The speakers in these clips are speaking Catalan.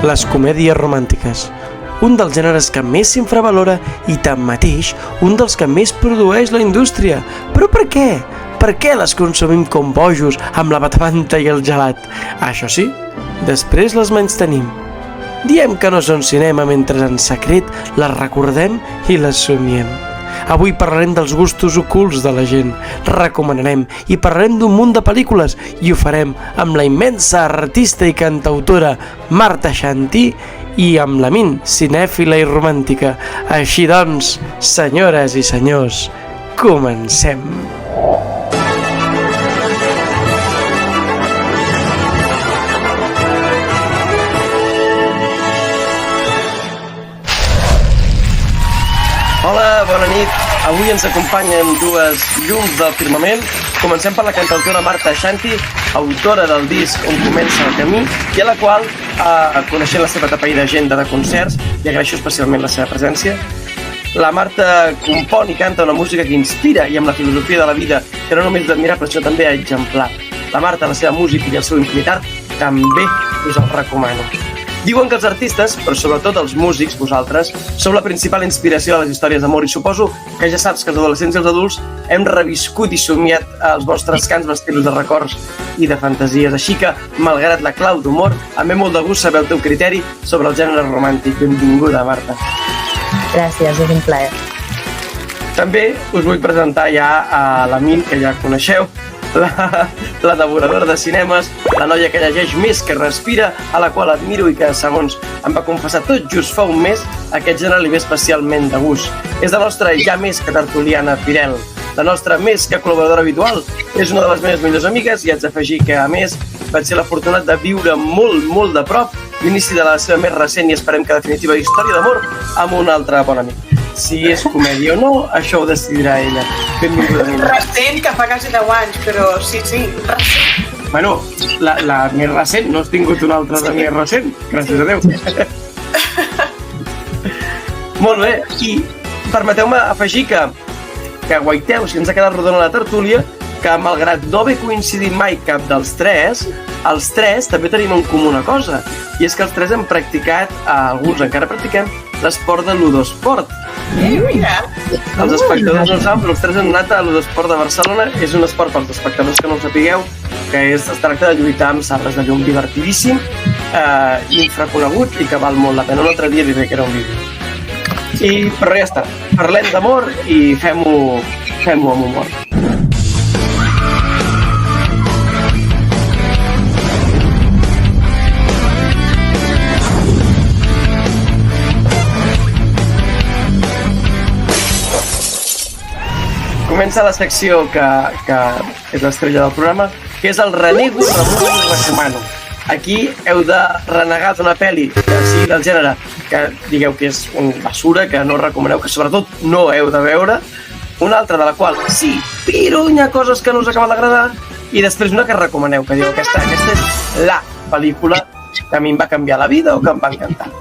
les comèdies romàntiques. Un dels gèneres que més s'infravalora i, tanmateix, un dels que més produeix la indústria. Però per què? Per què les consumim com bojos amb la batabanta i el gelat? Això sí, després les menystenim. Diem que no són cinema mentre en secret les recordem i les somiem. Avui parlarem dels gustos ocults de la gent, recomanarem i parlarem d'un munt de pel·lícules i ho farem amb la immensa artista i cantautora Marta Xanti i amb la Min, cinèfila i romàntica. Així doncs, senyores i senyors, comencem! Hola, bona nit. Avui ens acompanyen dues llums del firmament. Comencem per la cantautora Marta Xanti, autora del disc On comença el camí, i a la qual, coneixent la seva etapa i d'agenda de concerts, i agraeixo especialment la seva presència. La Marta compon i canta una música que inspira i amb la filosofia de la vida, que no només és admirable, sinó també exemplar. La Marta, la seva música i el seu infinit art, també us el recomano. Diuen que els artistes, però sobretot els músics, vosaltres, sou la principal inspiració de les històries d'amor i suposo que ja saps que els adolescents i els adults hem reviscut i somiat els vostres cants vestits de records i de fantasies. Així que, malgrat la clau d'humor, em ve molt de gust saber el teu criteri sobre el gènere romàntic. Benvinguda, Marta. Gràcies, és un plaer. També us vull presentar ja a la Min, que ja coneixeu, la devoradora de cinemes, la noia que llegeix més que respira, a la qual admiro i que, segons em va confessar tot just fa un mes, aquest gènere li ve especialment de gust. És la nostra ja més que tertuliana Pirel, la nostra més que col·laboradora habitual, és una de les meves millors amigues i haig d'afegir que, a més, vaig ser l'afortunat de viure molt de prop l'inici de la seva més recent i esperem que definitiva història d'amor amb un altre bon amic. Si és comèdia o no, això ho decidirà ella. Benvinguda, Nina. Recent, que fa quasi 10 anys, però sí, recent. Bueno, la més recent, no has tingut una altra de més recent, gràcies a Déu. Molt bé, i permeteu-me afegir que guaiteu, si ens ha quedat rodona la tertúlia, que malgrat no haver coincidit mai cap dels tres, els tres també tenim en comú una cosa, i és que els tres hem practicat, alguns encara practiquem, l'esport de Ludosport. Mira! Els espectadors no saben, però els tres han anat a Ludosport de Barcelona. És un esport pels espectadors que no ho sapigueu, que es tracta de lluitar amb sabres de llum, divertidíssim, infraconegut i que val molt la pena. Un altre dia diré que era un vídeo. Però ja està, parlem d'amor i fem-ho amb humor. Comença la secció que és l'estrella del programa, que és el renego, remugo i recomano. Aquí heu de renegar d'una pel·li que sigui del gènere que digueu que és una basura, que no recomaneu, que sobretot no heu de veure, una altra de la qual sí, però hi ha coses que no us acaben d'agradar, i després una que recomaneu, que diu aquesta és la pel·lícula que a mi em va canviar la vida o que em va encantar.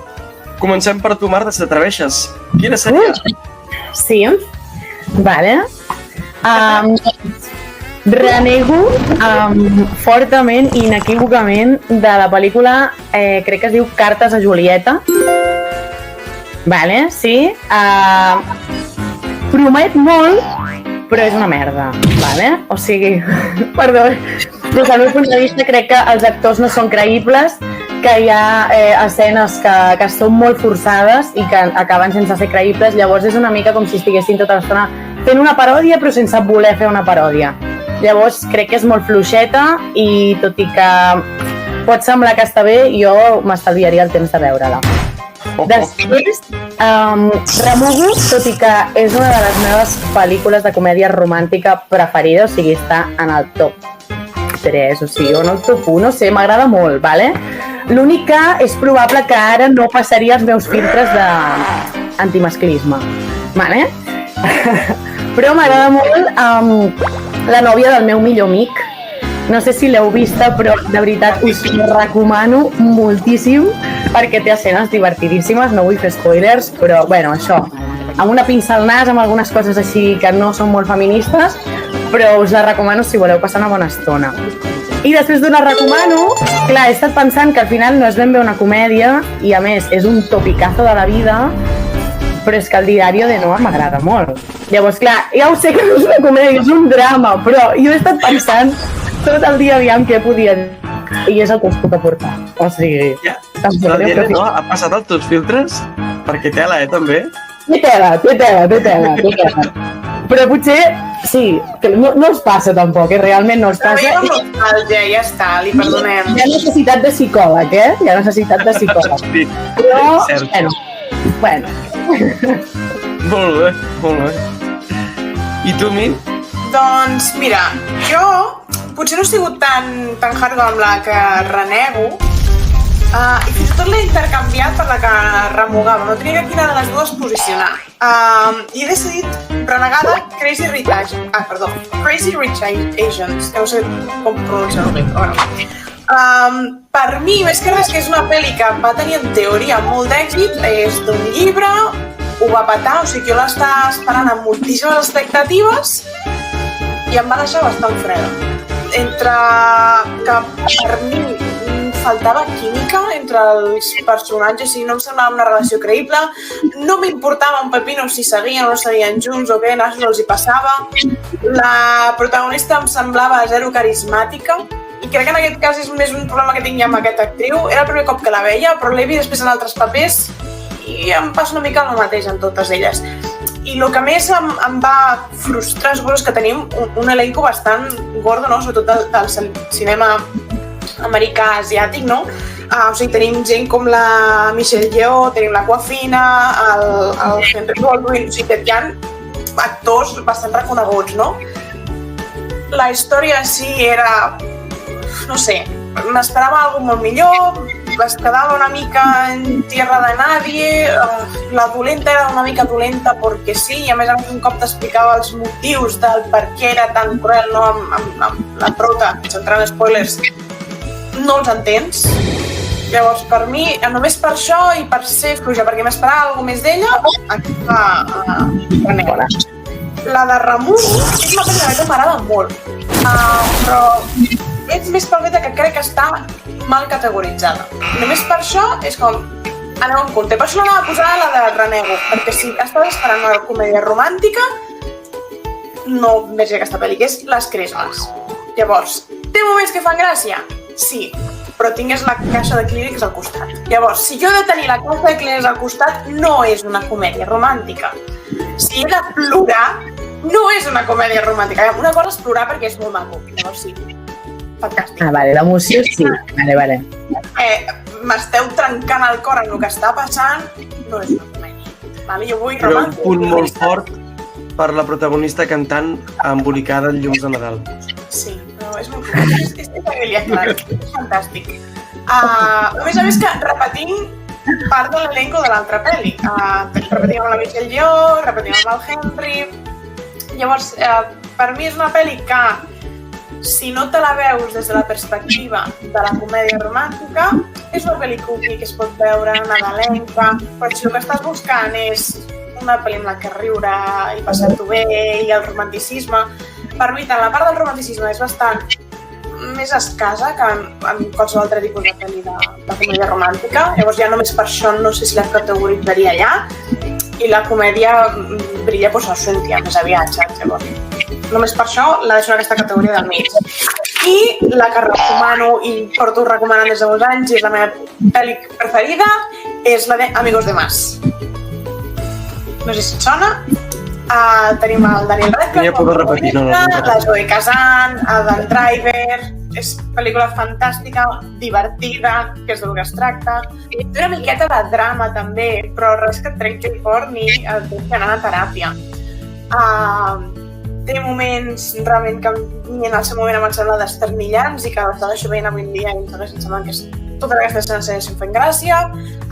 Comencem per tu, Marta, si t'atreveixes. Quina seria? Sí, vale. Renego fortament i inequívocament de la pel·lícula, crec que es diu Cartes a Julieta. Vale, sí. Promet molt, però és una merda, vale? O sigui, perdó, però des del meu punt de vista crec que els actors no són creïbles, que hi ha escenes que són molt forçades i que acaben sense ser creïbles, llavors és una mica com si estiguessin tota l'estona fent una paròdia però sense voler fer una paròdia. Llavors crec que és molt fluixeta i tot i que pot semblar que està bé, jo m'estalviaria el temps de veure-la. Després, remugo, tot i que és una de les meves pel·lícules de comèdia romàntica preferida, o sigui, està en el top 3, o sigui, o en el top 1, no sé, m'agrada molt, vale? L'únic que és probable que ara no passaria els meus filtres d'antimasclisme, vale? Però m'agrada molt La nòvia del meu millor amic. No sé si l'heu vista, però de veritat us recomano moltíssim perquè té escenes divertidíssimes, no vull fer spoilers, però bueno, això, amb una pinça al nas, amb algunes coses així que no són molt feministes, però us la recomano si voleu passar una bona estona. I després d'una recomano, clar, he estat pensant que al final no és ben bé una comèdia i a més és un topicazo de la vida, però és que el Diario de Noah m'agrada molt. Llavors, clar, ja ho sé que no és una comèdia, és un drama, però jo he estat pensant tot el dia aviam què podia dir i és el que us puc aportar. O sigui... Ja, el Diario de Noah ha passat els teus filtres? Perquè tela, també? Té tela. Però potser, sí, que no els passa tampoc, realment no els passa. Però nostàlgia, ja està, li perdonem. Hi ha necessitat de psicòleg, Hi ha necessitat de psicòleg. Sí, però, bueno. Molt bé. I tu, Min? Doncs mira, jo potser no he sigut tan hardcore amb la que renego, i fins i tot l'he intercanviat per la que remugava. No tenia quina de les dues posicionar. I he decidit renegar de Crazy Rich Asians, que no sé com pronunciar-ho bé, però bueno. Per mi, més que res, que és una pel·li que va tenir en teoria molt d'èxit, és d'un llibre, ho va petar, o sigui que jo l'estava esperant amb moltíssimes expectatives i em va deixar bastant freda. Entre que per mi faltava química entre els personatges, o sigui, no em semblava una relació creïble, no m'importava un pepino si seguien o no seguien junts o què, no els hi passava. La protagonista em semblava zero carismàtica i crec que en aquest cas és més un problema que tinc ja amb aquesta actriu. Era el primer cop que la veia, però l'he vist després en altres papers i em passa una mica el mateix en totes elles. I el que més em va frustrar és que tenim un elenco bastant gordo, no? Sobretot del cinema americà asiàtic, no? O sigui, tenim gent com la Michelle Yeoh, tenim l'Awkwafina, el Henry Goldwyn, o sigui que hi ha actors bastant reconeguts, no? La història sí era, no sé, m'esperava alguna molt millor, es quedava una mica en tierra de nadie, la dolenta era una mica dolenta perquè sí, i a més un cop t'explicava els motius del per què era tan cruel, no? Amb la prota, sense entrar en spoilers, no els entens. Llavors, per mi, només per això i per ser fluja, perquè m'esperava alguna més d'ella, aquesta renego. La de Ramu és una pel·li que m'agrada molt, però és més pel fet que crec que està mal categoritzada. Només per això és com, aneu en compte. Per això l'anava a posar la de renego, perquè si estàs esperant una comèdia romàntica, no veig aquesta pel·li, que és Les Crismes. Llavors, té moments que fan gràcia? Sí, però tingués la caixa de Kleenex al costat. Llavors, si jo he de tenir la caixa de Kleenex al costat, no és una comèdia romàntica. Si he de plorar, no és una comèdia romàntica. Una cosa és plorar perquè és molt maco. Llavors sí, fantàstic. Vale, l'emoció sí. Vale. M'esteu trencant el cor amb el que està passant, no és una comèdia. Vale? Jo vull però un punt molt fort per la protagonista cantant embolicada en llums de Nadal. Sí, però és molt fort. És Emilia Clarke, és fantàstic. A més que repetint part de l'elenco de l'altra pel·li. Repetim amb la Michelle Yeoh, repetim amb el Henry. Llavors, per mi és una pel·li que, si no te la veus des de la perspectiva de la comèdia romàntica, és una pel·li cookie que es pot veure nadalenca, però si el que estàs buscant és una pel·li amb la que riure i passar-t'ho bé i el romanticisme, per mi tant la part del romanticisme és bastant més escassa que en qualsevol altre tipus de pel·li de comèdia romàntica. Llavors ja només per això no sé si la categoritzaria allà, i la comèdia brilla per la Cynthia, més aviat, saps? Llavors, només per això la deixo en aquesta categoria del mig. I la que recomano i porto recomanant des de molts anys i és la meva pel·li preferida és la de Amigos de Más. No sé si et sona. Tenim el Daniel Radcliffe, la Zoe Kazan, el Dan Driver. És pel·lícula fantàstica, divertida, que és del que es tracta. Té una miqueta de drama també, però res que et trenqui el cor ni et deixi anar a teràpia. Té moments realment que a mi en el seu moment em sembla desternillants i que els deixo veient avui en dia i em segueixen semblant que totes aquestes escenes segueixen fent gràcia.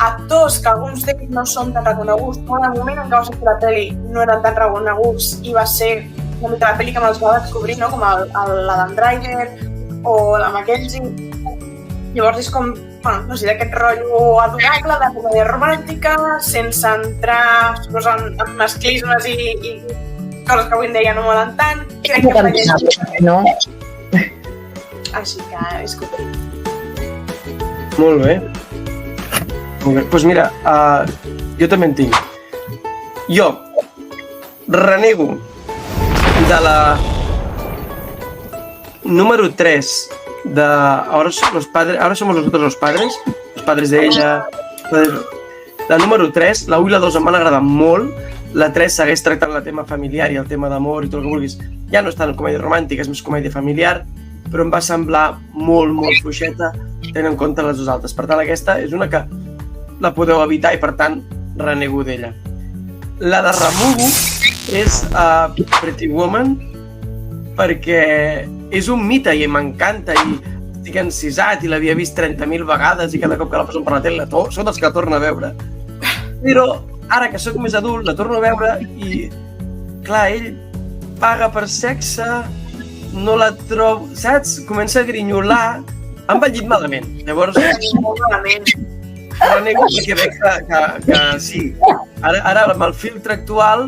Actors que alguns d'ells no són tan reconeguts, però en el moment en què va sortir la pel·li no eren tan reconeguts i va ser una mica la pel·li que me'ls va descobrir, no? Com l'Adam Driver o la Mackenzie. Llavors és com, no sé, d'aquest rotllo adorable de comèdia romàntica, sense entrar en masclismes i coses que avui en dia no molen tant. Crec que no? així que escolti. Molt bé. Doncs mira, jo també en tinc. Jo renego de la número 3 de Ahora somos nosotros los padres de ella. La número 3, la 1 i la 2 em van agradar molt. La 3 segueix tractant el tema familiar i el tema d'amor i tot el que vulguis. Ja no és tant comèdia romàntica, és més comèdia familiar, però em va semblar molt, molt fluixeta tenint en compte les dues altres. Per tant, aquesta és una que la podeu evitar i, per tant, renego d'ella. La de remugo és Pretty Woman, perquè és un mite i m'encanta i estic encisat i l'havia vist 30.000 vegades i cada cop que la posen per la tele són dels que la torno a veure. Però ara que sóc més adult la torno a veure i, clar, ell paga per sexe, no la trobo, saps? Comença a grinyolar, ha envellit malament. Llavors, renego perquè veig que sí. Ara, amb el filtre actual,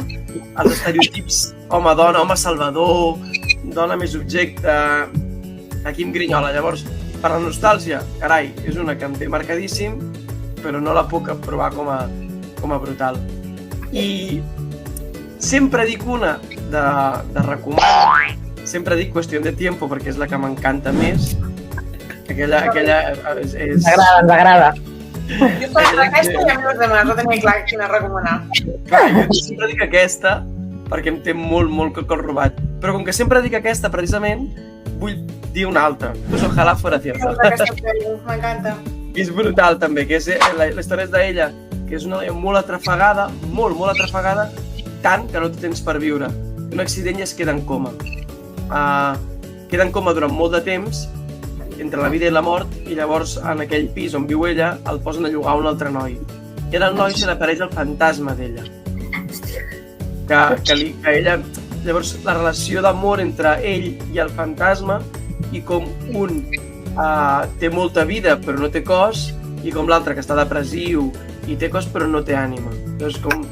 els estereotips home-dona, home salvador, dona més objecte, aquí em grinyola. Llavors, per la nostàlgia, carai, és una que em té marcadíssim, però no la puc aprovar com a brutal. I sempre dic una de recomanar, sempre dic Qüestió de Tiempo perquè és la que m'encanta més. Aquella és... Ens agrada. Jo per aquesta i a mi els demás no tenia clar quina recomanar. Jo sempre dic aquesta perquè em té molt, molt col robat. Però com que sempre dic aquesta, precisament, vull dir una altra. Pues ojalá fuera cierto. M'encanta. I és brutal també, que és la història és d'ella, que és una noia molt atrafegada, molt atrafegada, tant que no té temps per viure. Un accident i es queda en coma. Queda en coma durant molt de temps, entre la vida i la mort, i llavors en aquell pis on viu ella el posen a llogar a un altre noi. I ara el noi se n'apareix el fantasma d'ella. Que ella... Llavors la relació d'amor entre ell i el fantasma i com un té molta vida però no té cos i com l'altre que està depressiu i té cos però no té ànima. Llavors com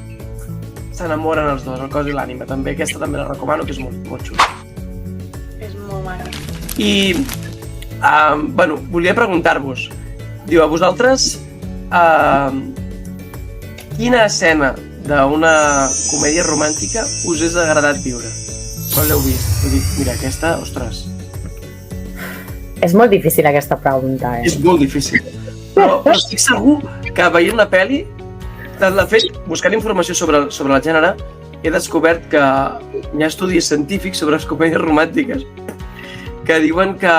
s'enamoren els dos, el cos i l'ànima. També aquesta també la recomano, que és molt, molt xula. És molt maca. I, bueno, volia preguntar-vos, diu, a vosaltres, quina escena d'una comèdia romàntica us és agradat viure? Quan l'heu vist? Vull dir, mira, aquesta, ostres. És molt difícil aquesta pregunta, És molt difícil. Però estic segur que veient una pel·li, de fet, buscant informació sobre el gènere, he descobert que hi ha estudis científics sobre les comèdies romàntiques que diuen que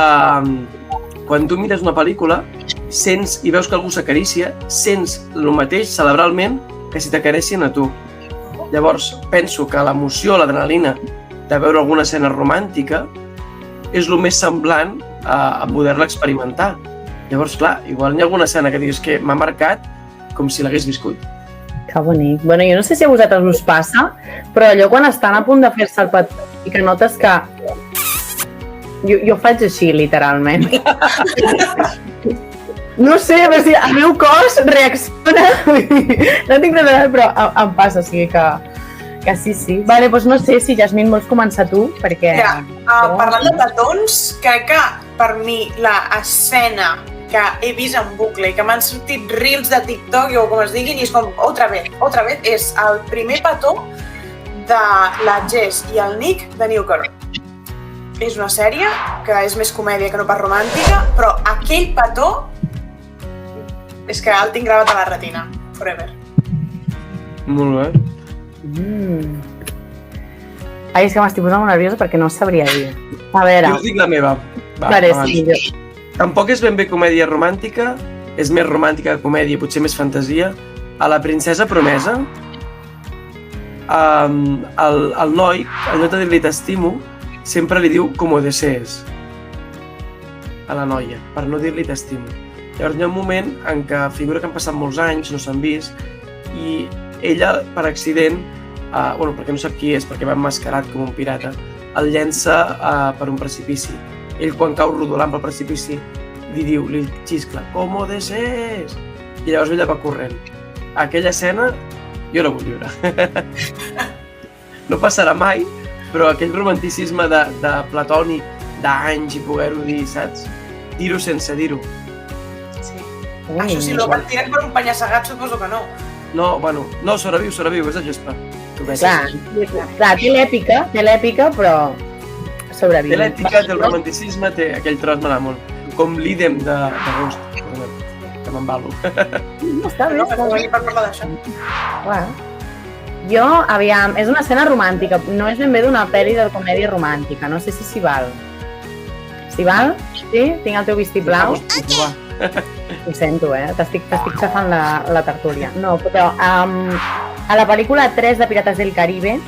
quan tu mires una pel·lícula, sents i veus que algú s'acarícia, sents el mateix cerebralment que si t'acaricien a tu. Llavors, penso que l'emoció, l'adrenalina de veure alguna escena romàntica és el més semblant a poder-la experimentar. Llavors, clar, igual hi ha alguna escena que diguis que m'ha marcat com si l'hagués viscut. Que bonic. Bueno, jo no sé si a vosaltres us passa, però allò quan estan a punt de fer-se el petó i que notes que... Jo faig així, literalment. No sé, el meu cos reacciona, no tinc res a veure, però em passa, o sigui que sí. Vale, doncs no sé si, Jasmine, vols començar tu, perquè... Ja, parlant de petons, crec que per mi l'escena que he vist en bucle i que m'han sortit reels de TikTok o com es diguin, i és com, otra vez, és el primer petó de la Jess i el Nick de New Girl. És una sèrie que és més comèdia que no pas romàntica, però aquell petó és que el tinc gravat a la retina, forever. Molt bé. Ai, és que m'estic posant molt nerviosa perquè no sabria dir. A veure... Jo us dic la meva. Vale, sí, jo. Tampoc és ben bé comèdia romàntica, és més romàntica que comèdia, potser més fantasia. A La princesa promesa, el noi, en lloc de dir-li t'estimo, sempre li diu como desees a la noia, per no dir-li t'estimo. Llavors hi ha un moment en què figura que han passat molts anys, no s'han vist, i ella, per accident, perquè no sap qui és, perquè va emmascarat com un pirata, el llença per un precipici. Ell, quan cau rodolant pel precipici, li xiscla, como desees, i llavors ella va corrent. Aquella escena, jo la vull viure. No passarà mai, però aquell romanticisme de platònic d'anys i poder-ho dir, saps? Dir-ho sense dir-ho. Sí. Això si el tiren per un penya-segat, suposo que no. No, bueno, no, sobreviu, és de gespa. Clar, té l'èpica, però sobreviu. Té l'èpica, té el romanticisme, té aquell tros m'agrada molt. Com l'ídem de Ghost, que m'embalo. Està bé, No, per parlar d'això. Clar. Jo, aviam, és una escena romàntica, no és ben bé d'una pel·li de comèdia romàntica, no sé si s'hi val. S'hi val? Sí? Tinc el teu vistiplau? Ho sento, t'estic xafant la tertúlia. No, però a la pel·lícula 3 de Pirates del Caribe,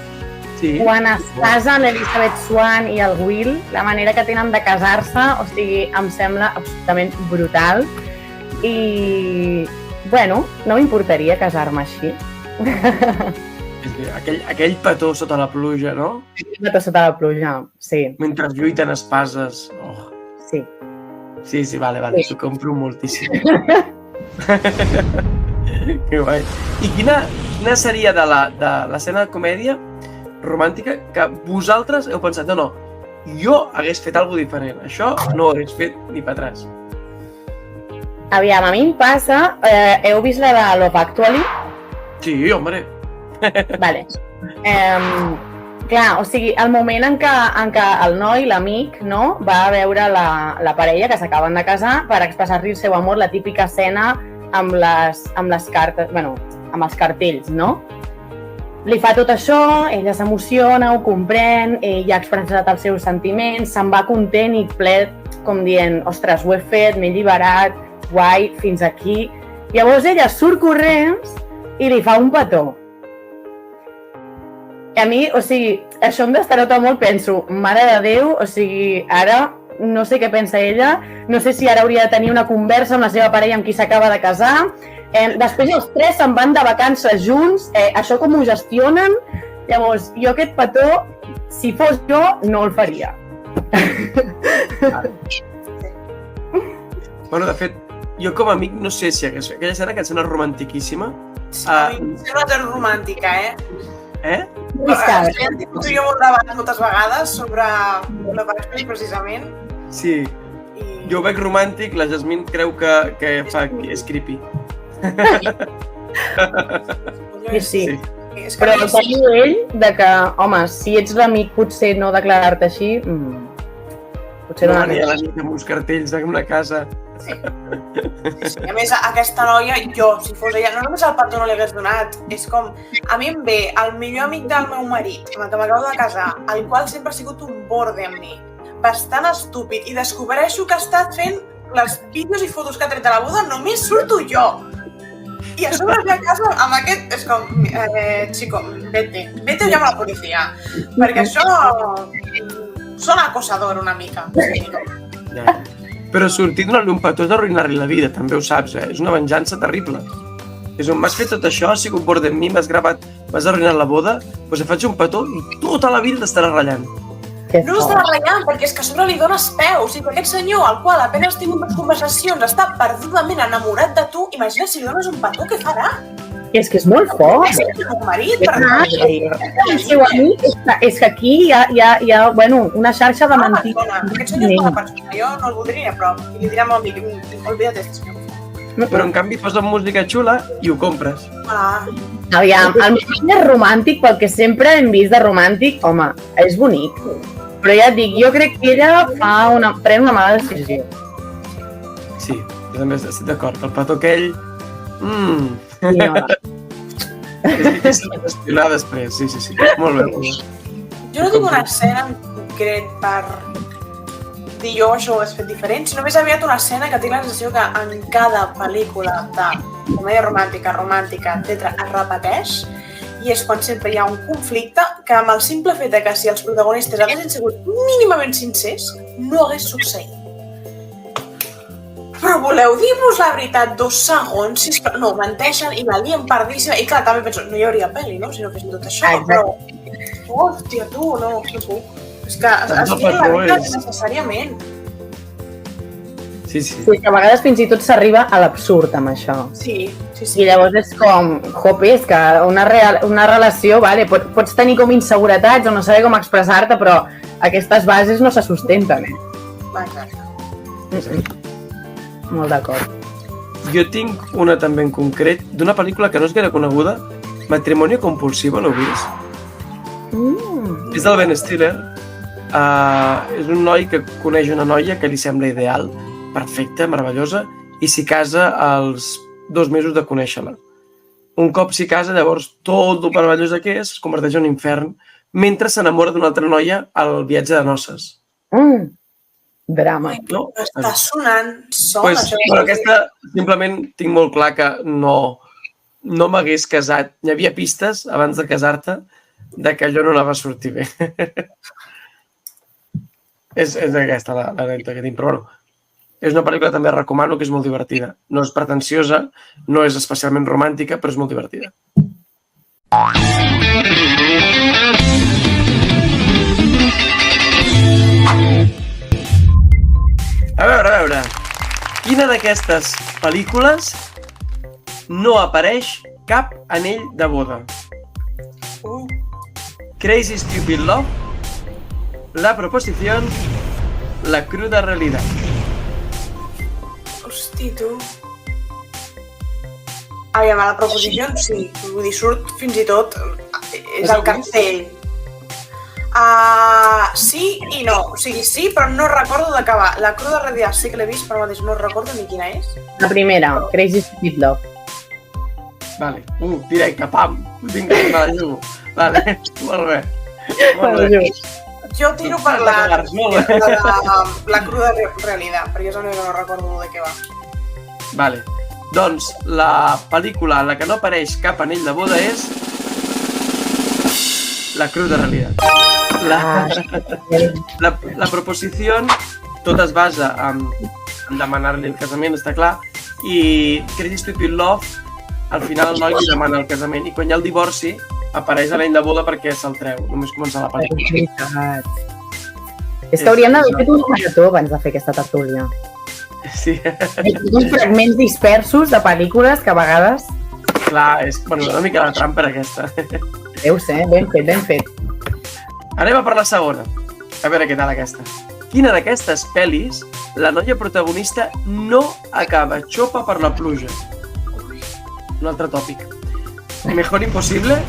quan es casen l'Elizabeth Swann i el Will, la manera que tenen de casar-se, o sigui, em sembla absolutament brutal. I, bueno, no m'importaria casar-me així. Aquell petó sota la pluja, no? Aquell petó sota la pluja, sí. Mentre lluiten espases. Oh. Sí. Sí, vale, t'ho compro moltíssim. Que guai. I quina seria de l'escena de comèdia romàntica que vosaltres heu pensat, no, jo hagués fet alguna diferent, això no ho hagués fet ni per atrás? Aviam, a mi em passa, heu vist la de Love Actually? Sí, hombre. Vale. Clar, o sigui, el moment en què el noi, l'amic, no, va a veure la parella que s'acaben de casar per expressar-li el seu amor, la típica escena amb les cartes, bueno, amb els cartells, no? Li fa tot això, ella s'emociona, ho comprèn, ell ha expressat els seus sentiments, se'n va content i ple, com dient, ostres, ho he fet, m'he alliberat, guai, fins aquí. Llavors ella surt corrents i li fa un petó. I a mi, o sigui, això em destarota molt, penso, mare de Déu, o sigui, ara no sé què pensa ella, no sé si ara hauria de tenir una conversa amb la seva parella amb qui s'acaba de casar, després els tres se'n van de vacances junts, això com ho gestionen? Llavors, jo aquest petó, si fos jo, no el faria. Bueno, de fet, jo com a amic no sé si hagués fet. Aquella escena que em sembla romantiquíssima. Sí, a mi em sembla tan romàntica, Eh? Hem tingut jo molt debat moltes vegades sobre la Backspin, precisament. Sí. Jo ho veig romàntic, la Jasmine creu que és creepy. Sí. Però el teniu ell de que, home, si ets l'amic potser no declarar-te així, potser no... No anirà l'amic amb uns cartells en una casa. Sí. A més, aquesta noia, jo, si fos ella, no només el petó no li hagués donat, és com, a mi em ve el millor amic del meu marit, amb el que m'acabo de casar, el qual sempre ha sigut un borde amb mi, bastant estúpid, i descobreixo que ha estat fent les vídeos i fotos que ha tret de la boda, només surto jo. I a sobre ve a casa amb aquest, és com, chico, vete o llama a la policia, perquè això sona acosador una mica. Ja. Però sortir donant-li un petó és arruïnar-li la vida, també ho saps, És una venjança terrible. És on m'has fet tot això, has sigut borde amb mi, m'has gravat, m'has arruïnat la boda, doncs em faig un petó i tota la vida t'estaràs ratllant. No l'estarà ratllant, perquè és que a sobre li dones peu. O sigui, aquest senyor, al qual apenas tingut unes conversacions, està perdudament enamorat de tu, imagina si li dones un petó, què farà? És que és molt fort. És el meu marit, El seu amic, és que aquí hi ha bueno, una xarxa de mentides. Aquest senyor és bona persona, jo no el voldria ni a prop. I li diré al meu amic, olvídate d'aquest senyor. Però en canvi posa música xula i ho compres. Aviam, el moment més romàntic, pel que sempre hem vist de romàntic, home, és bonic. Però ja et dic, jo crec que ella pren una mala decisió. Sí, jo també estic d'acord. El petó aquell... És difícil de gestionar després, sí. Molt bé. Jo no tinc una escena en concret per dir jo això ho has fet diferent, sinó més aviat una escena que tinc la sensació que en cada pel·lícula de comèdia romàntica, etc. es repeteix, i és quan sempre hi ha un conflicte que amb el simple fet que si els protagonistes haguessin sigut mínimament sincers, no hagués succeït. Però voleu dir-vos la veritat 2 segons, sisplau? No, menteixen i la lien pardíssima. I clar, també penso, no hi hauria pel·li, no? Si no fessin tot això, però... Hòstia, tu, no puc. És que es diu la veritat necessàriament. Sí. Sí, que a vegades fins i tot s'arriba a l'absurd amb això. Sí. I llavors és com, és que una relació, vale, pots tenir com inseguretats o no saber com expressar-te, però aquestes bases no se sustenten, Exacte. Molt d'acord. Jo tinc una també en concret, d'una pel·lícula que no és gaire coneguda, Matrimonio compulsivo, l'heu vist? És del Ben Stiller. És un noi que coneix una noia que li sembla ideal, perfecta, meravellosa, i s'hi casa als 2 mesos de conèixer-la. Un cop s'hi casa, llavors tot el meravellosa que és es converteix en un infern mentre s'enamora d'una altra noia al viatge de noces. Drama. No? Està sonant Pues, bueno, aquesta, simplement, tinc molt clar que no m'hagués casat. Hi havia pistes, abans de casar-te, de que allò no anava a sortir bé. és aquesta l'anècdota que tinc, però bueno, és una pel·lícula que també recomano, que és molt divertida. No és pretensiosa, no és especialment romàntica, però és molt divertida. A veure, quina d'aquestes pel·lícules no apareix cap anell de boda? Crazy Stupid Love, La Proposición, La Cruda Realidad. Hosti, tu. Aviam, a La Proposició sí. Vull dir, surt fins i tot... És el cartell. Sí i no. O sigui, sí, però no recordo de què va. La Cruda Realidad sí que l'he vist, però mateix no recordo ni quina és. La primera, Crazy Stupid Love. Vale, directe, pam. Vinga, me la jugo. Vale, molt bé. Molt bé. Jo tiro per la Cruda Realidad, perquè és l'única que no recordo de què va. Vale, doncs la pel·lícula en la que no apareix cap anell de boda és La Cruda Realidad. La Proposició, tot es basa en demanar-li el casament, està clar, i Crazy Stupid Love, al final el noi li demana el casament, i quan hi ha el divorci apareix l'any de boda perquè se'l treu, només començar la pel·lícula. És que hauríem d'haver fet un marató abans de fer aquesta tertúlia. Sí. Uns fragments dispersos de pel·lícules que a vegades... Clar, és una mica la trampa aquesta. Deu ser, ben fet, ben fet. Anem a per la segona. A veure què tal aquesta. Quina d'aquestes pel·lis la noia protagonista no acaba xopa per la pluja? Un altre tòpic. Mejor Imposible,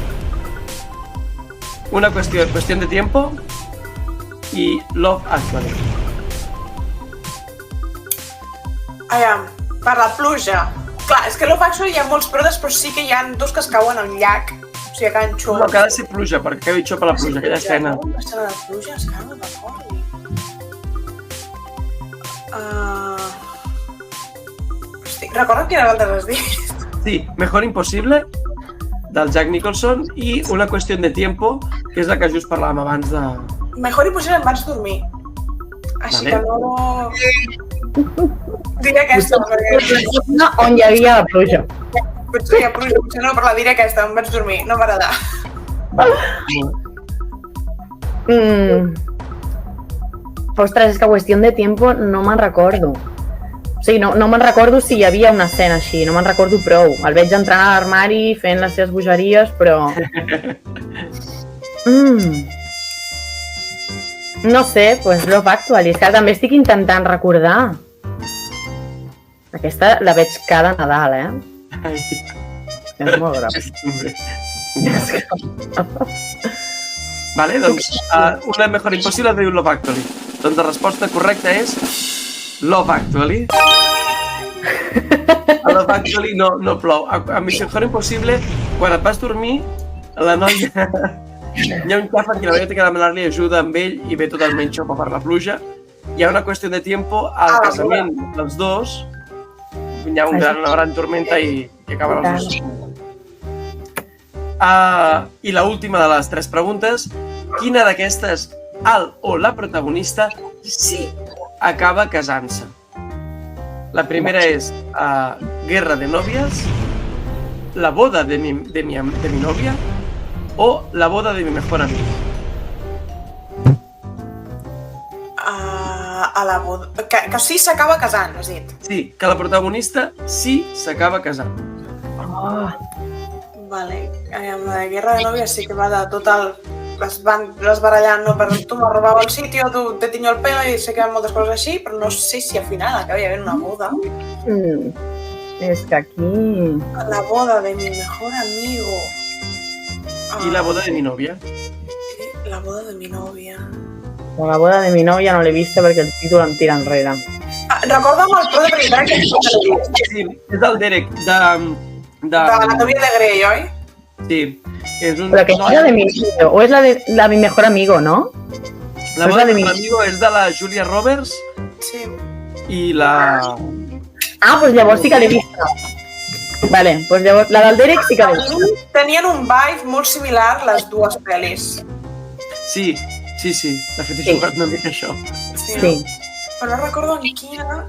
Una cuestión de tiempo i Love Actually. Aviam, per la pluja. Clar, és que Love Actually hi ha molts però després sí que hi ha dos que es cauen al llac. O sigui, que han xop. No, que ha de ser pluja, perquè acabi xopa la pluja, aquella escena. La escena de pluja, és que no recordo. Hosti, recordo quina altra has dit? Sí, Mejor Imposible, del Jack Nicholson, i Una cuestión de tiempo, que és la que just parlàvem abans de... Mejor Imposible em vaig dormir. Així que no... Diré aquesta. No, on hi havia la pluja. Potser hi ha pluja, potser no, però la diré aquesta, em vaig dormir, no m'agrada. Ostres, és que qüestió de tiempo no me'n recordo. O sigui, no me'n recordo si hi havia una escena així, no me'n recordo prou. El veig entrant a l'armari fent les seves bogeries, però... No sé, doncs Love Actually, és que també estic intentant recordar. Aquesta la veig cada Nadal, És molt greu. Vale, doncs Una Mejor Impossible diu Love Actually. Doncs la resposta correcta és Love Actually. A Love Actually no plou. A Mejor Impossible, quan et vas dormir, la noia... Hi ha un xafa que la noia té que demanar-li ajuda amb ell i ve totalment xopa per la pluja. Hi ha una qüestió de tiempo al casament dels dos. Hi ha una gran tormenta i acaben els dos. I l'última de les 3 preguntes. Quina d'aquestes, el o la protagonista, sí acaba casant-se? La primera és Guerra de novias, La boda de mi novia o La boda de mi mejor amigo. A la boda... Que sí s'acaba casant, has dit. Sí, que la protagonista sí s'acaba casant. Vale, amb la de Guerra de Nòvies sí que va de tot el les barallant, no? Per tu m'has robat el sitio, tu te tiño el pelo, i sé que hi ha moltes coses així, però no sé si al final acabi havent una boda. És que aquí... La boda de mi mejor amigo. I la boda de mi nòvia. La boda de mi nòvia. La boda de mi novia no l'he vista perquè el títol em tira enrere. Recorda'm el pro de veritat que Sí, és el Derek, de l'Anatomia de Grey, oi? Sí, és un... Però que és la de mi novio, o és la de mi mejor amigo, no? La boda de mi amigo és de la Julia Roberts Sí. i la... Ah, doncs llavors sí que l'he vista. Vale, doncs llavors la del Derek sí que l'he vista. Tenien un vibe molt similar les dues pel·lis. Sí. De fet, he jugat una mica això. Sí. Però no recordo en quina...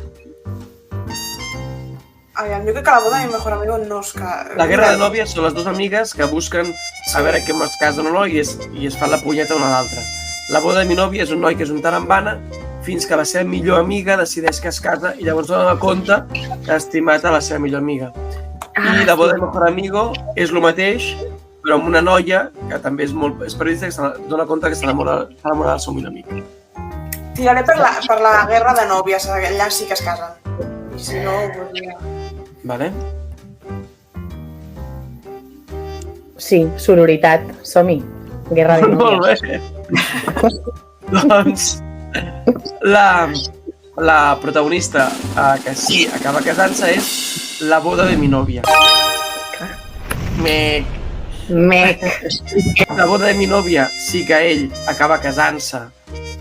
Aviam, jo crec que la boda de mi mejor amigo no és que... La guerra de nòvies són les dues amigues que busquen a veure què es casen o no i es fan la punyeta una a l'altra. La boda de mi nòvia és un noi que és un tarambana fins que la seva millor amiga decideix que es casa i llavors dona compte que ha estimat a la seva millor amiga. I la boda de mejor amigo és el mateix, però amb una noia que també és periodista que se dona compte que s'enamora del seu millor amic. Tiraré per la guerra de nòvies, allà sí que es casen. I si no, doncs mira... Vale? Sí, sororitat, som-hi. Guerra de Molt nòvies. bé. Doncs la protagonista que sí acaba casant-se és la boda de mi nòvia. Mec. La boda de mi nòvia sí que ell acaba casant-se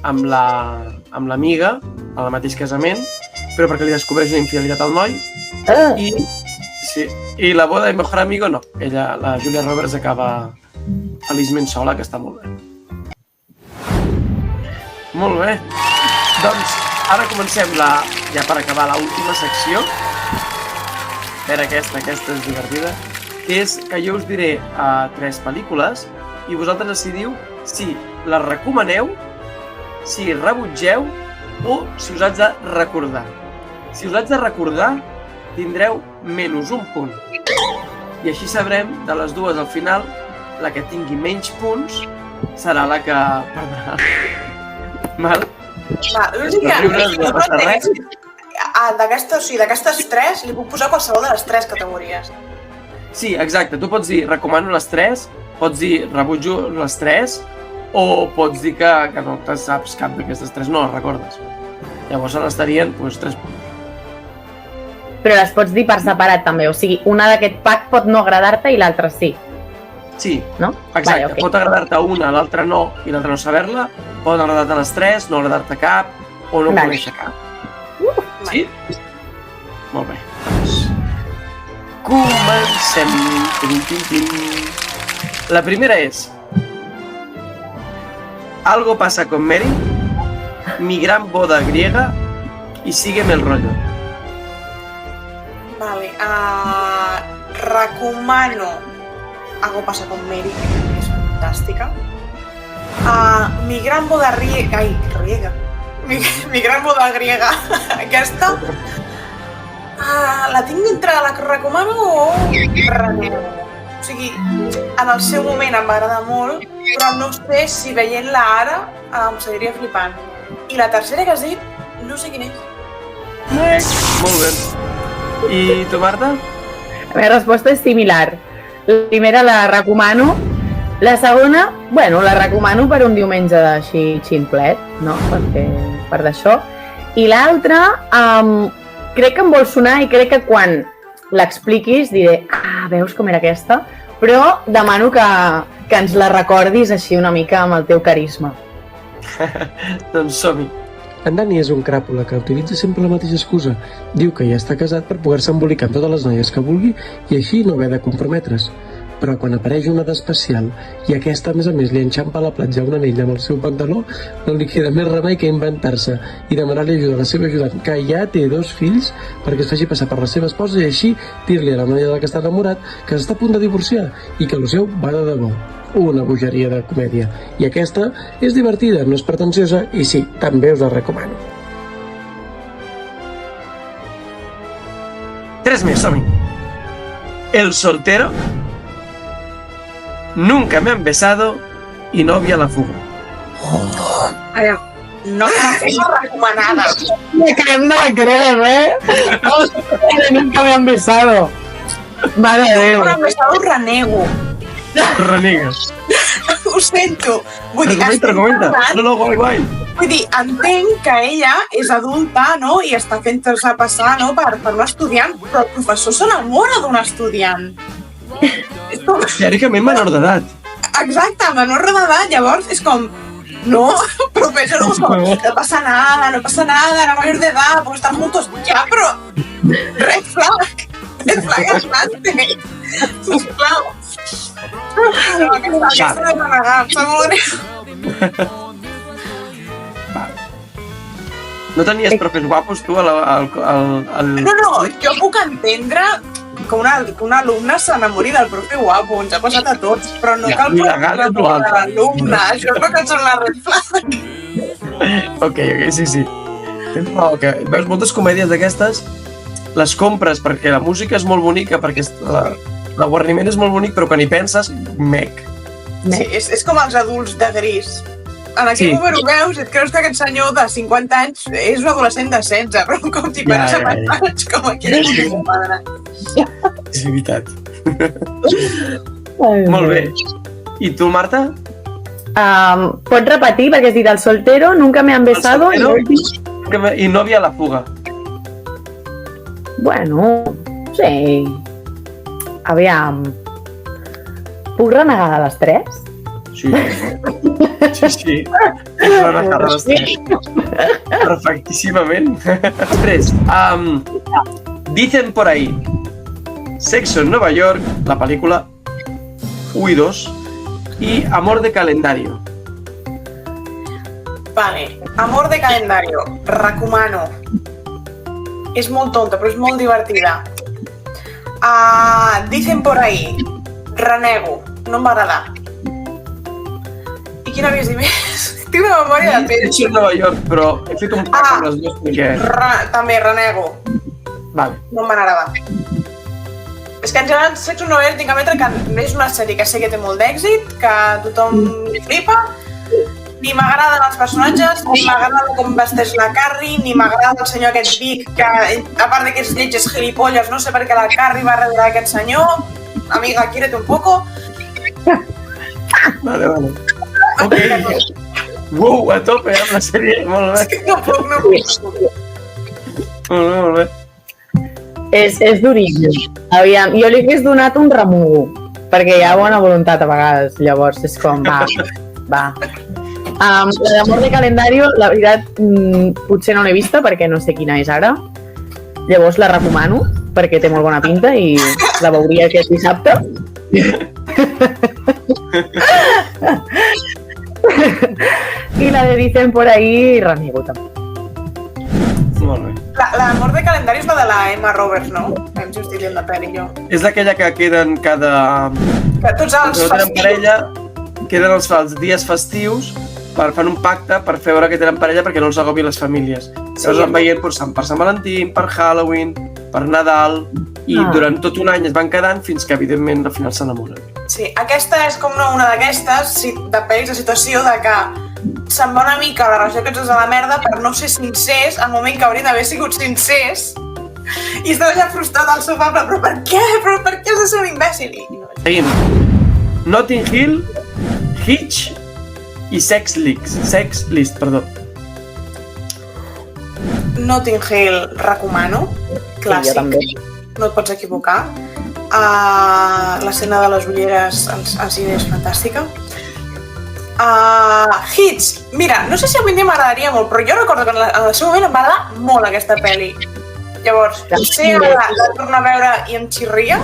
amb l'amiga al mateix casament, però perquè li descobreix una infidelitat al noi. I la boda de mi mejor amigo no. Ella, la Julia Roberts, acaba feliçment sola, que està molt bé. Molt bé. Doncs ara comencem ja per acabar l'última secció. A veure, aquesta és divertida. Que és que jo us diré 3 pel·lícules i vosaltres decidiu si les recomaneu, si rebutgeu o si us haig de recordar. Si us haig de recordar, tindreu -1 punt. I així sabrem, de les dues al final, la que tingui menys punts serà la que perdrà. Val? D'aquestes 3, li puc posar qualsevol de les 3 categories. Sí, exacte. Tu pots dir recomano les 3, pots dir rebutjo les 3, o pots dir que no te saps cap d'aquestes 3, no les recordes. Llavors estarien 3 punts. Però les pots dir per separat també, o sigui, una d'aquest pack pot no agradar-te i l'altra sí. Sí, no? Exacte. Vale, okay. Pot agradar-te una, l'altra no, i l'altra no saber-la. Pot agradar-te les 3, no agradar-te cap, o no conèixer cap. Sí? Molt bé. Comencem. La primera és Algo pasa con Mary, Mi gran boda griega y Sígueme el rollo. Vale, recomano Algo pasa con Mary, que és fantàstica. Mi gran boda griega. Mi gran boda griega. Aquesta la tinc entre la que recomano o renego. O sigui, en el seu moment em va agradar molt, però no sé si veient-la ara em seguiria flipant. I la tercera que has dit, no sé quina és. Molt bé. I tu, Marta? La meva resposta és similar. La primera la recomano, la segona, bueno, la recomano per un diumenge així ximplet, no? Per d'això. I l'altra, crec que em vol sonar i crec que quan l'expliquis diré, veus com era aquesta? Però demano que ens la recordis així una mica amb el teu carisma. Doncs som-hi. En Dani és un cràpula que utilitza sempre la mateixa excusa. Diu que ja està casat per poder-se embolicar amb totes les noies que vulgui i així no haver de comprometre's. Però quan apareix una d'especial i aquesta, a més, li enxampa a la platja un anell amb el seu pantaló, no li queda més remei que inventar-se i demanar-li ajuda a la seva ajudant, que ja té 2 fills, perquè es faci passar per la seva esposa i així dir-li a la noia de la que està enamorat que s'està a punt de divorciar i que el seu va de debò. Una bogeria de comèdia. I aquesta és divertida, no és pretensiosa i sí, també us la recomano. 3 més, som-hi. El soltero, Nunca me han besado i Nòvia a la fuga. No és una recomanada. Me caen de la crema, Nunca me han besado. Mare de Déu. Però més ho renego. Renegues. Ho sento. Vull dir, Comenta. No, guai. Vull dir, entenc que ella és adulta, no?, i està fent-se passar, no?, per un estudiant, però el professor s'enamora d'un estudiant. És com... Teòricament menor d'edat. Exacte, menor d'edat, llavors és com... No, profesor, no pasa nada, no mayor de edad, pues están juntos. Ya, pero... Red flag adelante. Sisplau. No, aquesta no és renegar, em sap molt greu. No tenies profes guapos, tu, al... No, jo puc entendre que una alumna s'enamori del profe guapo, ens ha passat a tots, però no cal de l'alumne, això és el que són les red flag. Ok, sí. Tens raó, que veus moltes comèdies d'aquestes, les compres perquè la música és molt bonica, perquè l'aguarniment és molt bonic, però quan hi penses, mec. Sí, és com els adults de Gris. En aquell moment ho veus i et creus que aquest senyor de 50 anys és un adolescent de 16, però com t'hi penes a anys, com aquí és un padre. És veritat. Molt bé. I tu, Marta? Pots repetir, perquè has dit el soltero, nunca me han besado... I Nòvia a la fuga. Bueno, sí. Aviam. Puc renegar de les 3? Sí. Renegar de les 3. Perfectíssimament. Després, dicen por ahí, Sexo en Nueva York, la pel·lícula 1 i 2, i Amor de calendario. Vale, Amor de calendario, recomano. És molt tonta, però és molt divertida. Dicen por ahí, renego, no em va agradar. I quina havies dit més? Tinc una memòria de pell. Sexo en Nueva York, però he fet un pack amb les dues perquè... També, renego. Vale. No em van agradar. És que en general Sexo en Nueva York tinc a admetre que és una sèrie que sé que té molt d'èxit, que tothom li flipa, ni m'agraden els personatges, ni m'agrada com vesteix la Carrie, ni m'agrada el senyor aquest Vic, que a part de que és lleig és gilipolles, no sé per què la Carrie va darrere aquest senyor. Amiga, quiérete un poco. Vale. Ok. Wow, a tope amb la sèrie, molt bé. És que no puc. Molt bé. És durillo. Aviam, jo li hagués donat un remugo, perquè hi ha bona voluntat a vegades, llavors és com, va. La d'Amor de calendario, la veritat, potser no l'he vista perquè no sé quina és ara. Llavors la recomano perquè té molt bona pinta i la veuria aquest dissabte. I la de Dicen por ahí, renego també. Molt bé. L'Amor de calendari és la de la Emma Roberts, no? Hem justit dient la pel·li, jo. És d'aquella que queden cada... Que tots els tenen parella, queden els dies festius, fan un pacte per fer veure que tenen parella perquè no els agobi les famílies. Llavors van veient per Sant Valentí, per Halloween, per Nadal, i durant tot un any es van quedant fins que, evidentment, al final s'enamoren. Sí, aquesta és com una d'aquestes de pel·lis de situació de que se'n va una mica la relació que ets a la merda per no ser sincers al moment que haurien d'haver sigut sincers i estàs ja frustrat al sofà, però per què? Però per què has de ser un imbècil? Seguim. Notting Hill, Hitch i Sex List, perdó. Notting Hill recomano, clàssic, no et pots equivocar. L'escena de les ulleres en cine és fantàstica. Hitch, mira, no sé si avui en dia m'agradaria molt, però jo recordo que en el seu moment em va agradar molt aquesta pel·li. Llavors, potser ara la torno a veure i em xirria.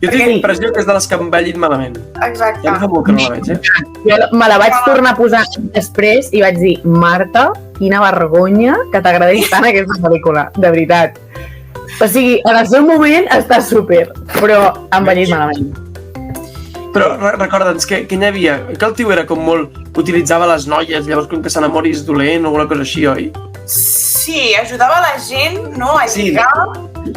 Jo tinc la impressió que és de les que em vellit malament. Exacte. Ja em fa molt que no la veig, Jo me la vaig tornar a posar després i vaig dir, Marta, quina vergonya que t'agradés tant aquesta pel·lícula, de veritat. O sigui, en el seu moment està súper, però em vellit malament. Però recorda'ns, què n'hi havia? Que el tio era com molt... utilitzava les noies, llavors com que s'enamoris dolent o alguna cosa així, oi? Sí, ajudava la gent, no?, a lligar,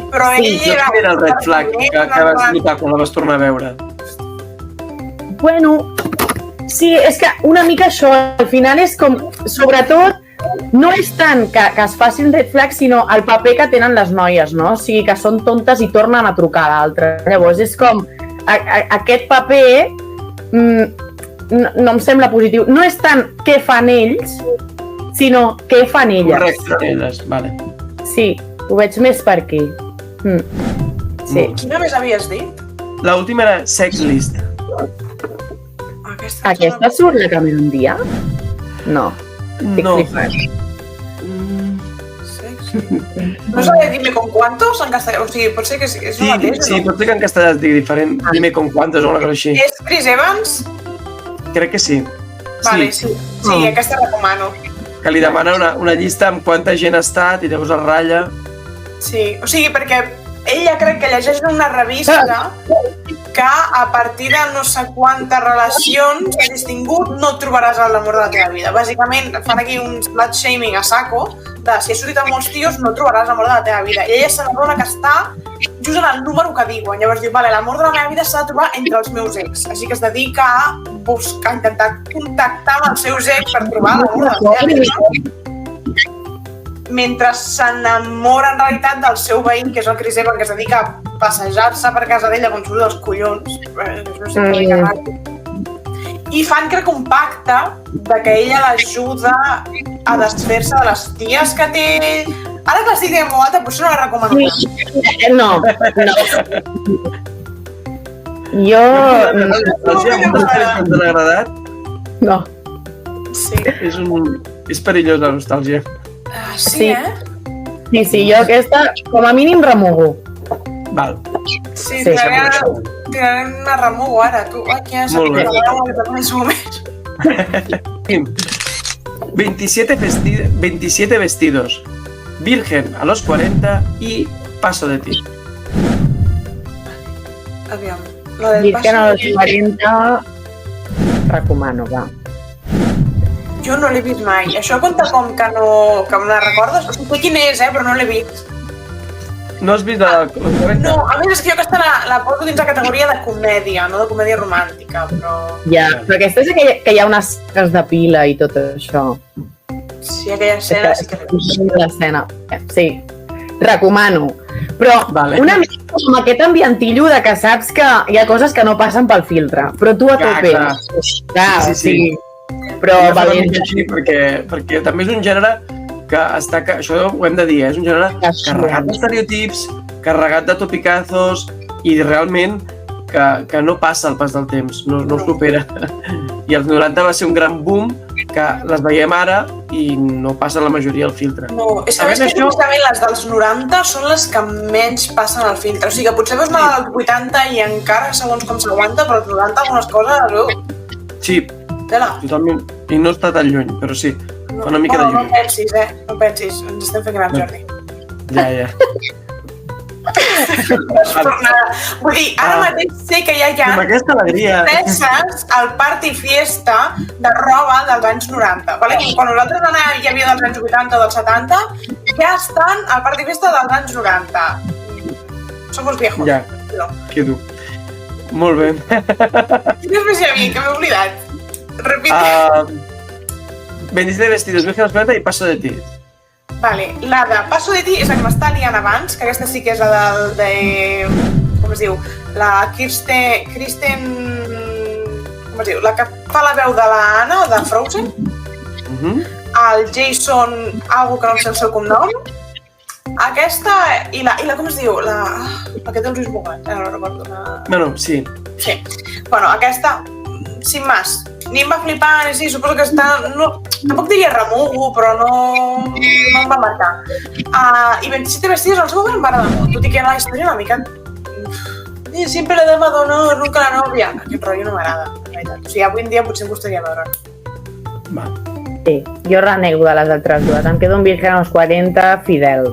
però ell era... Sí, era el red flag que vas notar quan la vas tornar a veure. Bueno, Sí, és que una mica això, al final és com, sobretot, no és tant que es facin red flags, sinó el paper que tenen les noies, no? O sigui, que són tontes i tornen a trucar a l'altre. Llavors, és com, aquest paper no em sembla positiu. No és tant què fan ells, sinó què fan elles. Correcte, elles, vale. Sí, ho veig més per aquí. Sí. Quina més havies dit? L'última era Sex List. Aquesta surt la Cameron Diaz? No. No. No sabia Dime con cuántos en castellà, o sigui, pot ser que és el mateix, Sí, no? pot ser que en castellà es digui diferent. Dime con cuántos o una cosa així. És Chris Evans? Crec que sí. Vale, sí, aquesta recomano. Que li demana una llista amb quanta gent ha estat i llavors el ratlla. Sí, o sigui, perquè ella crec que llegeix en una revista que a partir de no sé quantes relacions has distingut no trobaràs l'amor de la teva vida. Bàsicament fan aquí un slut shaming a saco de si has sortit amb molts tios no trobaràs l'amor de la teva vida. I ella se n'adona que està just en el número que diuen. Llavors diu, vale, l'amor de la meva vida s'ha de trobar entre els meus ex. Així que es dedica a buscar, a intentar contactar amb els seus ex per trobar l'amor de la seva vida. Mentre s'enamora en realitat del seu veí, que és el Chris Evans, que es dedica a passejar-se per casa d'ella quan surt dels collons. No sé què dic ara. I fan, crec, un pacte de que ella l'ajuda a desfer-se de les ties que té ell. Ara que l'estic dient molt alta, potser no la recomano tant. No. Jo... T'ha agradat? No. Sí. És perillós la nostàlgia. Sí, Sí, jo aquesta, com a mínim, remugo. Val. Sí, tiraré una remugo ara, tu. Aquí ja Molt bé. més o més. 27 vestidos. Virgen a los 40 y Paso de ti. Aviam. La del Virgen a paso. los 40, recomano, va. Jo no l'he vist mai. Això compta com que me la recordes? O sigui, sé quin és, però no l'he vist. No has vist la 40? No, a més és que jo aquesta la poso dins la categoria de comèdia, no de comèdia romàntica, però... Ja, però aquesta és que hi ha unes escenes de pila i tot això. Sí, aquella escena sí que l'he vist. L'escena, sí. Recomano. Però Vale. una mica com aquest ambientillo de que saps que hi ha coses que no passen pel filtre, però tu a tope. Clar, Sí. Però Jo valent. faig així perquè també és un gènere que està... Això ho hem de dir, és un gènere carregat d'estereotips, carregat de topicazos i realment que no passa el pas del temps, no supera. I els 90 va ser un gran boom que les veiem ara i no passa la majoria al filtre. No, és que A més, això- justament les dels 90 són les que menys passen al filtre. O sigui que potser veus una dels 80 i encara segons com s'aguanta, però als 90 algunes coses... Sí, Tela. totalment. I no està tan lluny, però sí, fa una mica de No lluny. pensis, no pensis. Ens estem fent gran, Jordi. Ja. Vull dir, ara mateix sé que ja hi ha Amb aquesta alegria... peces al party fiesta de roba dels anys 90. Vale? Quan nosaltres anàvem hi havia dels anys 80 o dels 70, ja estan al party fiesta dels anys 90. Somos viejos. Ja, No. que dur. Molt bé. Quin és més hi havia, que m'he oblidat? Repite. 27 vestidos, Virgen a los 40 y Paso de ti. Vale, la de Paso de ti és la que m'està liant abans, que aquesta sí que és la de com es diu? La Kristen... Com es diu? La que fa la veu de la Anna, de Frozen. El Jason, algo que no sé el seu cognom. Aquesta i la com es diu? La que té els ulls bugats, no recordo. Bueno, sí. Sí. Bueno, aquesta, sin más. Ni em va flipar, ni sí, suposo que està... No, tampoc diria remugo, però no em va marcar. I 27 vestidos, el seu govern m'agrada molt, tot i que la història una mica... Sempre la dama d'honor, nunca la nòvia. Aquest rotllo no m'agrada, en realitat. O sigui, avui en dia potser em costaria veure'n. Va. Sí, jo renego de les altres dues. Em quedo un Virgen a los 40 fidel.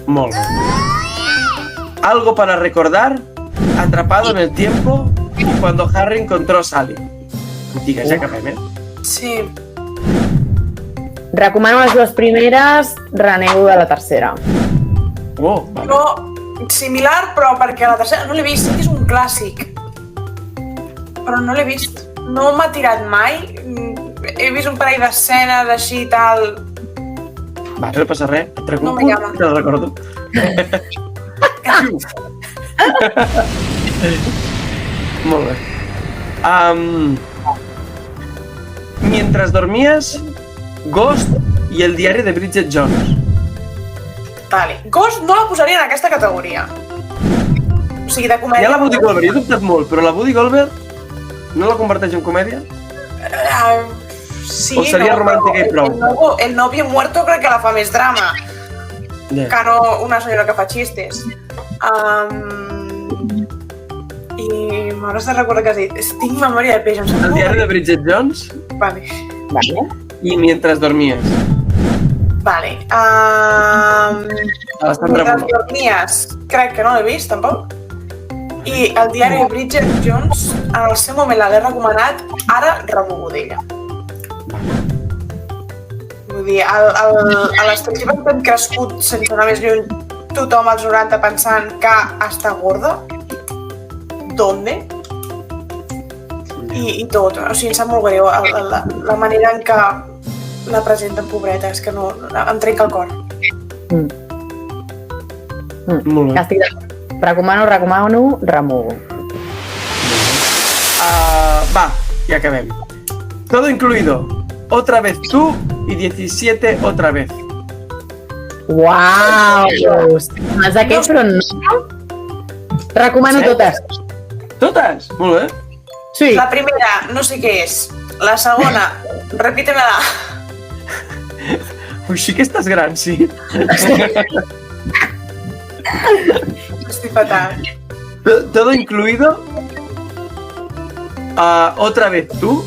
Molt bé. Algo para recordar, Atrapado en el tiempo y Cuando Harry encontró a Sally. Antigues, ja acabem, Sí. Recomano les dues primeres, renego de la tercera. Oh, vale. No, similar, però perquè la tercera no l'he vist, és un clàssic. Però no l'he vist. no m'ha tirat mai. He vist un parell d'escenes així i tal. Va, no passa res. Et trec No un me punt, llama. te el recordo. Molt bé. Mientras dormías, Ghost i el diari de Bridget Jones. Vale. Ghost no la posaria en aquesta categoria. O sigui, de Hi comèdia... ha la Woody Goldberg, jo he dubtat molt, però la Woody Goldberg no la converteix en comèdia? Sí, O seria romàntica i prou? El novio muerto crec que la fa més drama Yeah. que no una senyora que fa xistes. I m'hauràs de recordar que has dit tinc memòria de peix, em sembla. El diari de Bridget Jones Vale. Vale. i Mientras dormías. Vale. Bastant Mentre remogut. dormies, crec que no l'he vist, tampoc. I el diari de Bridget Jones, en el seu moment l'he recomanat, ara remugo d'ella. Vull dir, a l'estereotip que hem crescut sense anar més lluny, tothom als 90 pensant que està gorda. ¿Dónde? I tot. O sigui, em sap molt greu la manera en què la presenten, pobreta, és que no, em trenca el cor. Molt bé. Estic d'acord. Recomano, remugo. Va, ja acabem. Todo incluido. Otra vez tú y 17 otra vez. Uau! M'has d'aquest, però no. Recomano Sí? totes. Totes? Molt bé. Sí. La primera, no sé què és. La segona, repítemela. Ui, sí que estàs gran, sí. Estic fatal. Todo incluido. Otra vez tú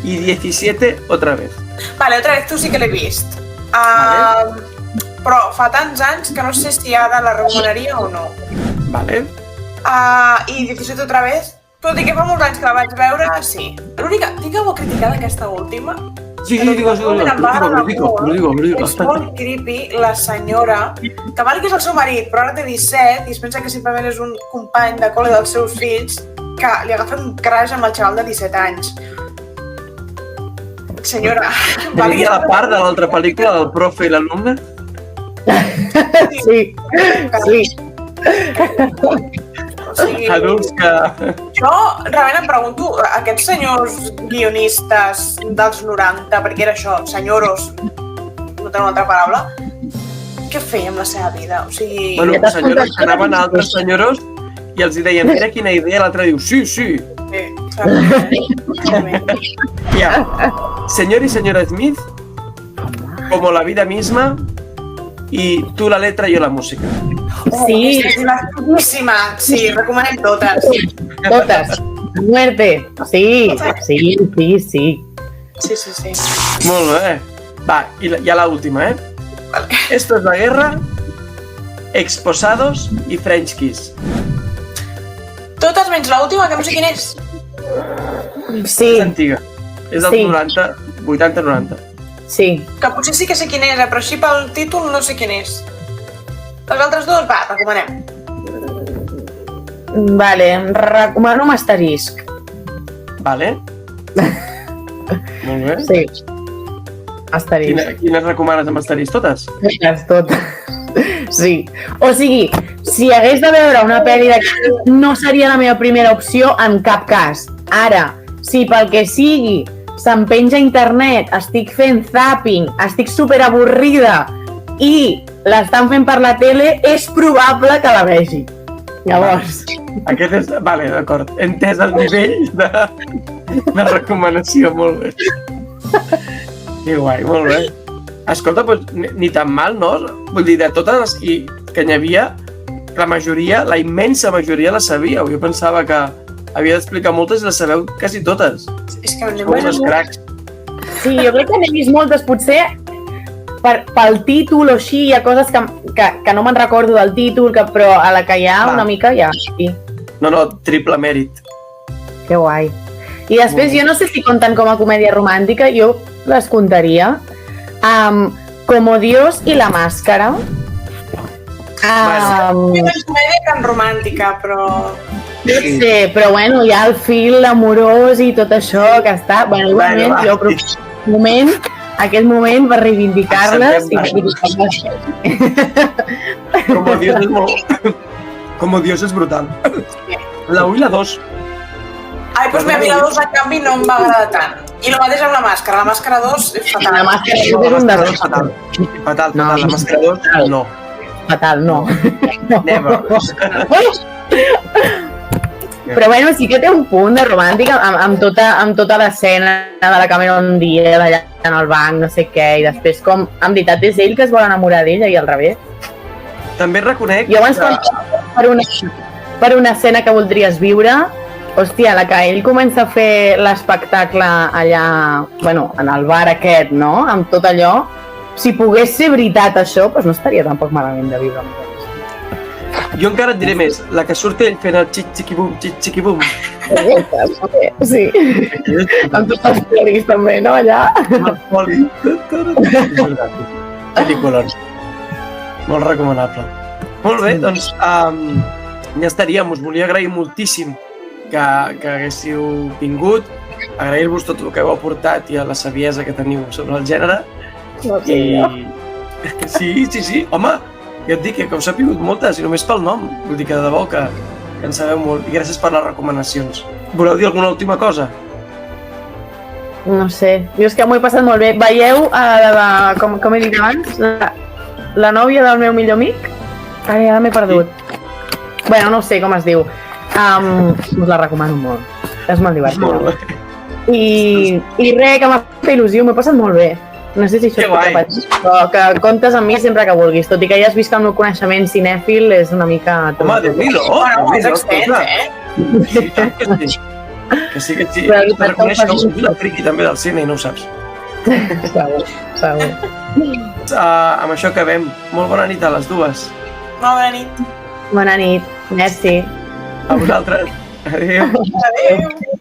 y 17 otra vez. Vale, otra vez tu sí que l'he vist. Vale. Però fa tants anys que no sé si ara la recomanaria o no. Vale. I 17 otra vez, tot i que fa molts anys que la vaig veure, sí. L'única, tinc alguna crítica d'aquesta última? Sí, digo. És molt creepy la senyora, que val que és el seu marit, però ara té 17 i es pensa que simplement és un company de col·le dels seus fills que li agafa un crash amb el xaval de 17 anys. Senyora, Val que a la part de l'altra pel·lícula del profe i l'alumne? Sí. O sigui, Adults que... jo realment em pregunto, aquests senyors guionistes dels 90, perquè era això, senyoros, no té una altra paraula, què feia amb la seva vida? O sigui... Bueno, senyores que anaven a altres senyoros i els hi deien, mira quina idea, l'altre diu, sí. clarament. Ya. Señor y señora Smith, como la vida misma, y tú la letra y yo la música. Sí, És boníssima. Sí, recomanem totes. totes. Muerte. Sí. Sí. Molt bé. Va, y ya la última, ¿eh? Vale. Esto es la guerra, Exposados y French Kiss. Totes menys l'última, que no sé quina és. Sí, És antiga. És dels Sí. 90, 80-90. sí. Que potser sí que sé quina és, però així pel títol no sé quina és. Les altres dues, va, recomanem. Vale, recomano amb asterisc. Vale? Molt bé. Sí. Asterisc. Quines recomanes amb asterisc? Totes? Totes. Sí. O sigui, si hagués de veure una pel·li d'aquí, no seria la meva primera opció en cap cas. Ara, si pel que sigui se'm penja a internet, estic fent zapping, estic superavorrida i l'estan fent per la tele, és probable que la vegi. Llavors, Aquest és... Vale, d'acord. Entès el nivell de recomanació, molt bé. Que guai, molt bé. Escolta, doncs, ni tan mal, no? Vull dir, de totes i que n'hi havia, la majoria, la immensa majoria la sabíeu. Jo pensava que havia d'explicar moltes i les sabeu quasi totes. És que Com unes cracs. sí, jo crec que n'he vist moltes, potser pel títol o així, hi ha coses que no me'n recordo del títol, però a la que hi ha una mica ja. Sí. No, triple mèrit. Que guai. I després, jo no sé si compten com a comèdia romàntica, jo les comptaria. Como Dios y la máscara. No és comèdia tan romàntica, però... No sé, però bueno, hi ha el fil amorós i tot això que està... Bueno, igualment, jo aquest moment per reivindicar-les i reivindicar-les. Como Dios es Como Dios es brutal. La 1 i la 2. Ai, doncs a mi la 2 en canvi no em va agradar tant. I el mateix amb la màscara. La màscara 2 és fatal. La màscara 2 és un desastre. Fatal. La màscara 2 no. Fatal, no. Never. Però bueno, sí que té un punt de romàntic amb tota l'escena de la Cameron Diaz allà en el banc, no sé què, i després com, en veritat, és ell que es vol enamorar d'ella i al revés. També reconec Jo abans per una escena que voldries viure, hòstia, la que ell comença a fer l'espectacle allà, bueno, en el bar aquest, no?, amb tot allò, si pogués ser veritat això, doncs no estaria tampoc malament de viure amb tot. Jo encara et diré més, la que surt ell fent el xic-xiqui-bum, xic-xiqui-bum. Sí, amb tots els polis també, no, allà? Amb el poli. Pel·lículon. Molt recomanable. Molt bé, doncs ja estaríem. Us volia agrair moltíssim que haguéssiu vingut, agrair-vos tot el que heu aportat i a la saviesa que teniu sobre el gènere. Sí, home, ja et dic que us ha pigut moltes, i només pel nom. Vull dir que de debò que en sabeu molt. I gràcies per les recomanacions. Voleu dir alguna última cosa? No sé, jo és que m'ho he passat molt bé. Veieu, com he dit abans, la nòvia del meu millor amic? Ara ja m'he perdut. Bueno, no sé com es diu. Us la recomano molt. És molt divertida. Molt bé. I res, que m'ha fet il·lusió, m'ho he passat molt bé. No sé si això però que comptes amb mi sempre que vulguis, tot i que ja has vist que el meu coneixement cinèfil és una mica... Home, Déu-n'hi-do! Bueno, és expert, Sí, tant que sí. Que sí. Te reconeix que ets una friqui també del cine i no ho saps. Segur. Amb això acabem. Molt bona nit a les dues. Molt bona nit. Bona nit, merci. A vosaltres. Adéu. Adéu.